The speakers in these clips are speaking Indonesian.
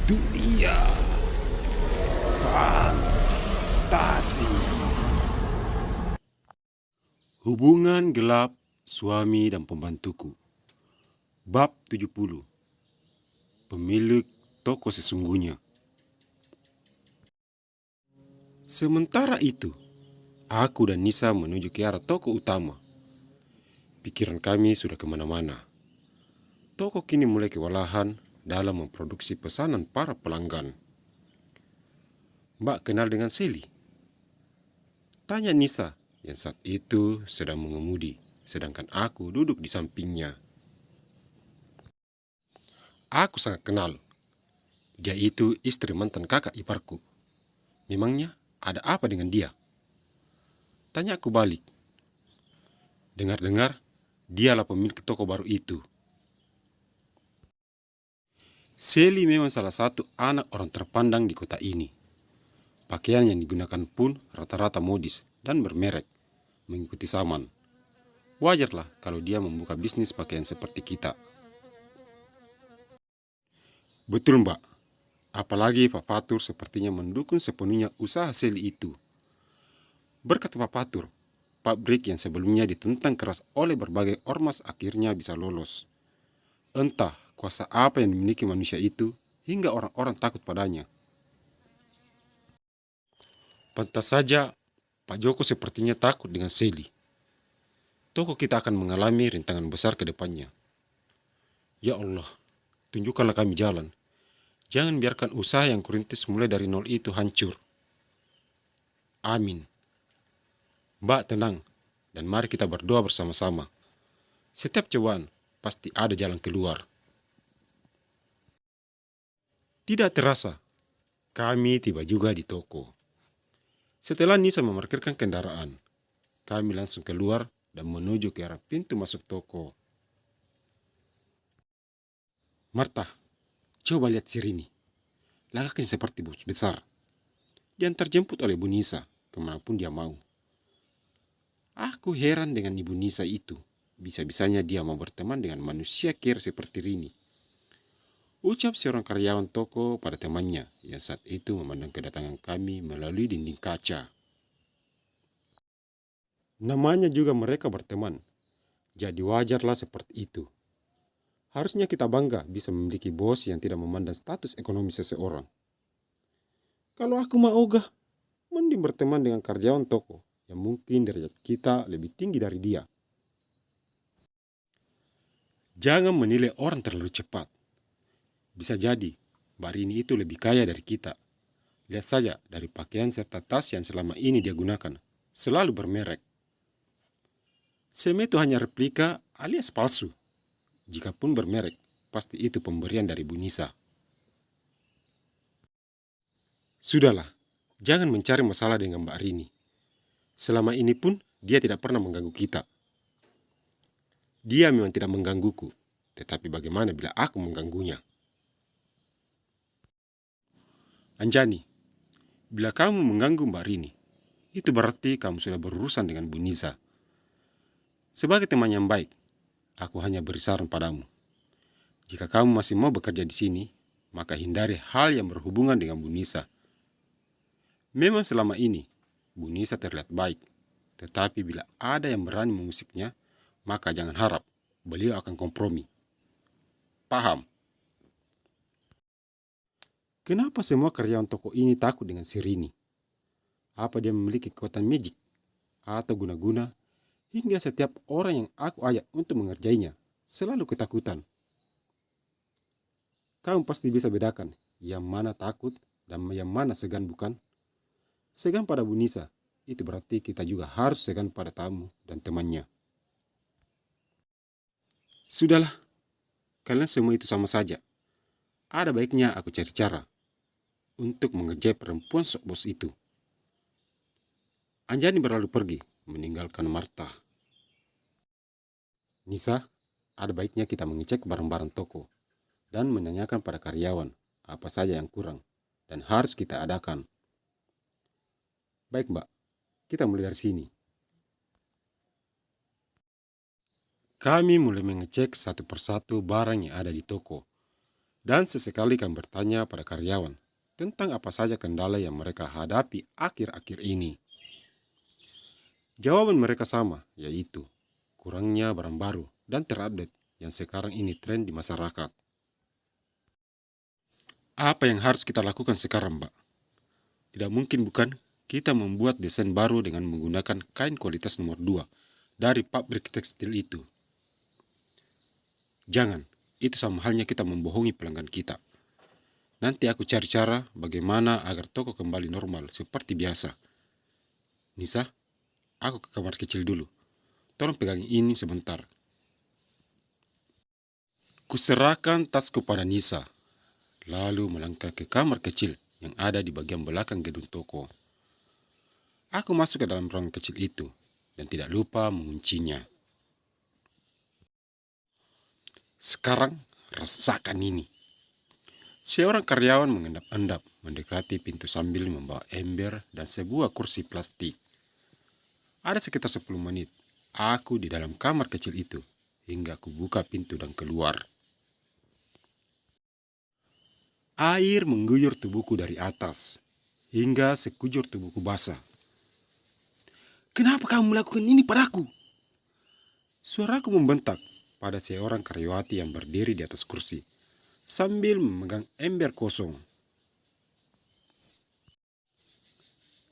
Dunia fantasi. Hubungan gelap suami dan pembantuku. Bab 70. Pemilik toko sesungguhnya. Sementara itu, aku dan Nisa menuju ke arah toko utama. Pikiran kami sudah kemana-mana. Toko kini mulai kewalahan dalam memproduksi pesanan para pelanggan. Mbak kenal dengan Sally? Tanya Nisa yang saat itu sedang mengemudi, sedangkan aku duduk di sampingnya. Aku sangat kenal. Dia itu istri mantan kakak iparku. Memangnya ada apa dengan dia? Tanya aku balik. Dengar-dengar, dialah pemilik toko baru itu. Sally memang salah satu anak orang terpandang di kota ini. Pakaian yang digunakan pun rata-rata modis dan bermerek, mengikuti zaman. Wajarlah kalau dia membuka bisnis pakaian seperti kita. Betul Mbak, apalagi Pak Fatur sepertinya mendukung sepenuhnya usaha Sally itu. Berkat Pak Fatur, pabrik yang sebelumnya ditentang keras oleh berbagai ormas akhirnya bisa lolos. Entah kuasa apa yang dimiliki manusia itu hingga orang-orang takut padanya. Pantas saja Pak Joko sepertinya takut dengan Sally. Toko kita akan mengalami rintangan besar ke depannya. Ya Allah, tunjukkanlah kami jalan. Jangan biarkan usaha yang kurintis mulai dari nol itu hancur. Amin. Mbak tenang, dan mari kita berdoa bersama-sama. Setiap cobaan pasti ada jalan keluar. Tidak terasa, kami tiba juga di toko. Setelah Nisa memarkirkan kendaraan, kami langsung keluar dan menuju ke arah pintu masuk toko. Marta, coba lihat si Rini. Lagaknya seperti bos besar. Dia terjemput oleh Bu Nisa kemanapun dia mau. Aku heran dengan Ibu Nisa itu. Bisa-bisanya dia mau berteman dengan manusia kere seperti Rini. Ucap seorang karyawan toko pada temannya yang saat itu memandang kedatangan kami melalui dinding kaca. Namanya juga mereka berteman, jadi wajarlah seperti itu. Harusnya kita bangga bisa memiliki bos yang tidak memandang status ekonomi seseorang. Kalau aku mau ogah, mending berteman dengan karyawan toko yang mungkin derajat kita lebih tinggi dari dia. Jangan menilai orang terlalu cepat. Bisa jadi, Mbak Rini itu lebih kaya dari kita. Lihat saja dari pakaian serta tas yang selama ini dia gunakan, selalu bermerek. Seme itu hanya replika alias palsu. Jikapun bermerek, pasti itu pemberian dari Bu Nisa. Sudahlah, jangan mencari masalah dengan Mbak Rini. Selama ini pun dia tidak pernah mengganggu kita. Dia memang tidak menggangguku, tetapi bagaimana bila aku mengganggunya? Anjani, bila kamu mengganggu Mbak Rini, itu berarti kamu sudah berurusan dengan Bu Nisa. Sebagai teman yang baik, aku hanya beri saran padamu. Jika kamu masih mau bekerja di sini, maka hindari hal yang berhubungan dengan Bu Nisa. Memang selama ini, Bu Nisa terlihat baik, tetapi bila ada yang berani mengusiknya, maka jangan harap beliau akan kompromi. Paham? Kenapa semua karyawan toko ini takut dengan si Rini? Apa dia memiliki kekuatan magic? Atau guna-guna hingga setiap orang yang aku ajak untuk mengerjainya selalu ketakutan? Kamu pasti bisa bedakan yang mana takut dan yang mana segan bukan? Segan pada Bu Nisa, itu berarti kita juga harus segan pada tamu dan temannya. Sudahlah, kalian semua itu sama saja. Ada baiknya aku cari cara untuk mengerjai perempuan sok bos itu. Anjani berlalu pergi, meninggalkan Marta. Nisa, ada baiknya kita mengecek barang-barang toko dan menanyakan pada karyawan apa saja yang kurang dan harus kita adakan. Baik Mbak, kita mulai dari sini. Kami mulai mengecek satu persatu barang yang ada di toko Dan sesekali kami bertanya pada karyawan tentang apa saja kendala yang mereka hadapi akhir-akhir ini. Jawaban mereka sama, yaitu kurangnya barang baru dan terupdate yang sekarang ini tren di masyarakat. Apa yang harus kita lakukan sekarang, Mbak? Tidak mungkin bukan kita membuat desain baru dengan menggunakan kain kualitas nomor 2 dari pabrik tekstil itu. Jangan, itu sama halnya kita membohongi pelanggan kita. Nanti aku cari cara bagaimana agar toko kembali normal seperti biasa. Nisa, aku ke kamar kecil dulu. Tolong pegang ini sebentar. Kuserahkan tasku pada Nisa, lalu melangkah ke kamar kecil yang ada di bagian belakang gedung toko. Aku masuk ke dalam ruang kecil itu dan tidak lupa menguncinya. Sekarang rasakan ini. Seorang karyawan mengendap-endap mendekati pintu sambil membawa ember dan sebuah kursi plastik. Ada sekitar 10 menit, aku di dalam kamar kecil itu hingga aku buka pintu dan keluar. Air mengguyur tubuhku dari atas hingga sekujur tubuhku basah. Kenapa kamu melakukan ini padaku? Suaraku membentak pada seorang karyawati yang berdiri di atas kursi sambil memegang ember kosong.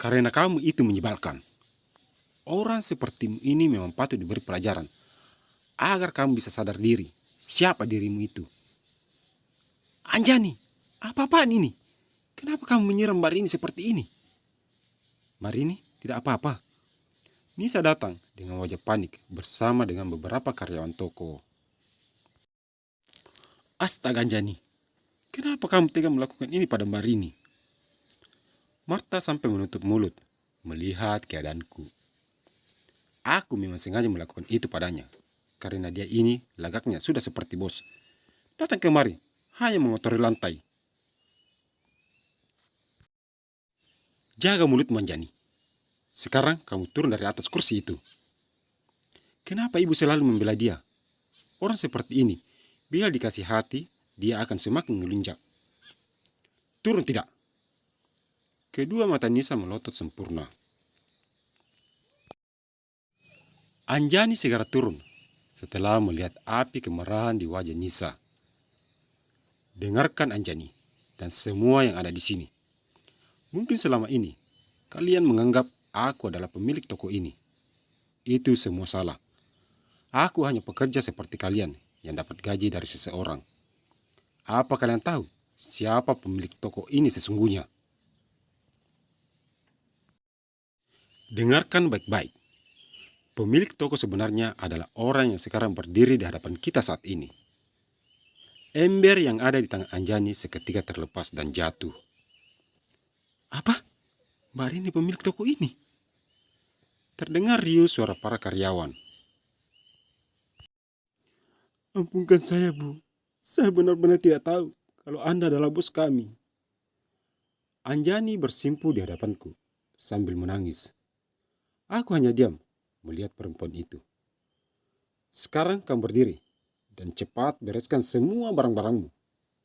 Karena kamu itu menyebalkan. Orang sepertimu ini memang patut diberi pelajaran agar kamu bisa sadar diri. Siapa dirimu itu? Anjani, apa-apaan ini? Kenapa kamu menyiram Marini seperti ini? Marini tidak apa-apa. Nisa datang dengan wajah panik bersama dengan beberapa karyawan toko. Astaga Anjani, kenapa kamu tega melakukan ini pada Marini? Marta sampai menutup mulut melihat keadaanku. Aku memang sengaja melakukan itu padanya, karena dia ini lagaknya sudah seperti bos. Datang kemari, hanya mengotori lantai. Jaga mulutmu Anjani. Sekarang kamu turun dari atas kursi itu. Kenapa ibu selalu membela dia? Orang seperti ini, bila dikasih hati, dia akan semakin melunjak. Turun tidak? Kedua mata Nisa melotot sempurna. Anjani segera turun setelah melihat api kemarahan di wajah Nisa. Dengarkan Anjani dan semua yang ada di sini. Mungkin selama ini kalian menganggap aku adalah pemilik toko ini. Itu semua salah. Aku hanya pekerja seperti kalian yang dapat gaji dari seseorang. Apa kalian tahu siapa pemilik toko ini sesungguhnya? Dengarkan baik-baik. Pemilik toko sebenarnya adalah orang yang sekarang berdiri di hadapan kita saat ini. Ember yang ada di tangan Anjani seketika terlepas dan jatuh. Apa? Mbak Rini pemilik toko ini? Terdengar riuh suara para karyawan. Ampunkan saya, Bu. Saya benar-benar tidak tahu kalau Anda adalah bos kami. Anjani bersimpu di hadapanku sambil menangis. Aku hanya diam melihat perempuan itu. Sekarang kamu berdiri dan cepat bereskan semua barang-barangmu.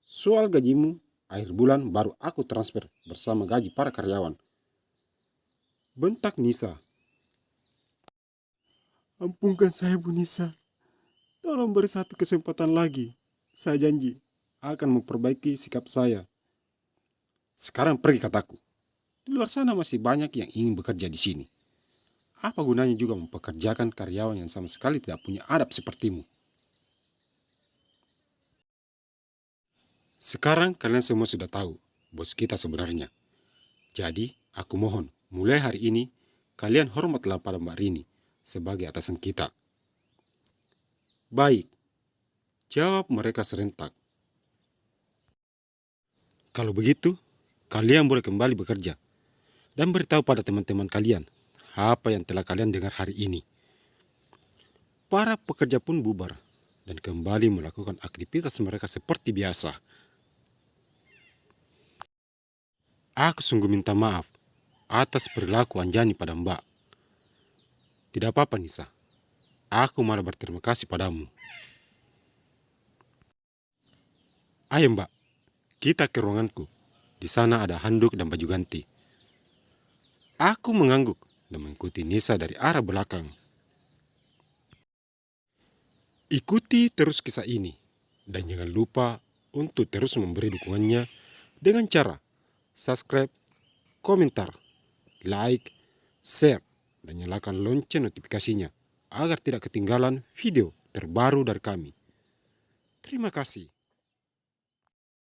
Soal gajimu, akhir bulan baru aku transfer bersama gaji para karyawan. Bentak Nisa. Ampunkan saya Bu Nisa. Tolong beri satu kesempatan lagi. Saya janji akan memperbaiki sikap saya. Sekarang pergi kataku. Di luar sana masih banyak yang ingin bekerja di sini. Apa gunanya juga mempekerjakan karyawan yang sama sekali tidak punya adab sepertimu? Sekarang kalian semua sudah tahu bos kita sebenarnya. Jadi, aku mohon, mulai hari ini, kalian hormatlah pada Mbak Rini sebagai atasan kita. Baik, jawab mereka serentak. Kalau begitu, kalian boleh kembali bekerja dan beritahu pada teman-teman kalian apa yang telah kalian dengar hari ini. Para pekerja pun bubar dan kembali melakukan aktivitas mereka seperti biasa. Aku sungguh minta maaf atas perilaku Anjani pada Mbak. Tidak apa-apa Nisa, aku malah berterima kasih padamu. Ayo Mbak, kita ke ruanganku. Di sana ada handuk dan baju ganti. Aku mengangguk dan mengikuti Nisa dari arah belakang. Ikuti terus kisah ini. Dan jangan lupa untuk terus memberi dukungannya dengan cara subscribe, komentar, like, share, dan nyalakan lonceng notifikasinya agar tidak ketinggalan video terbaru dari kami. Terima kasih.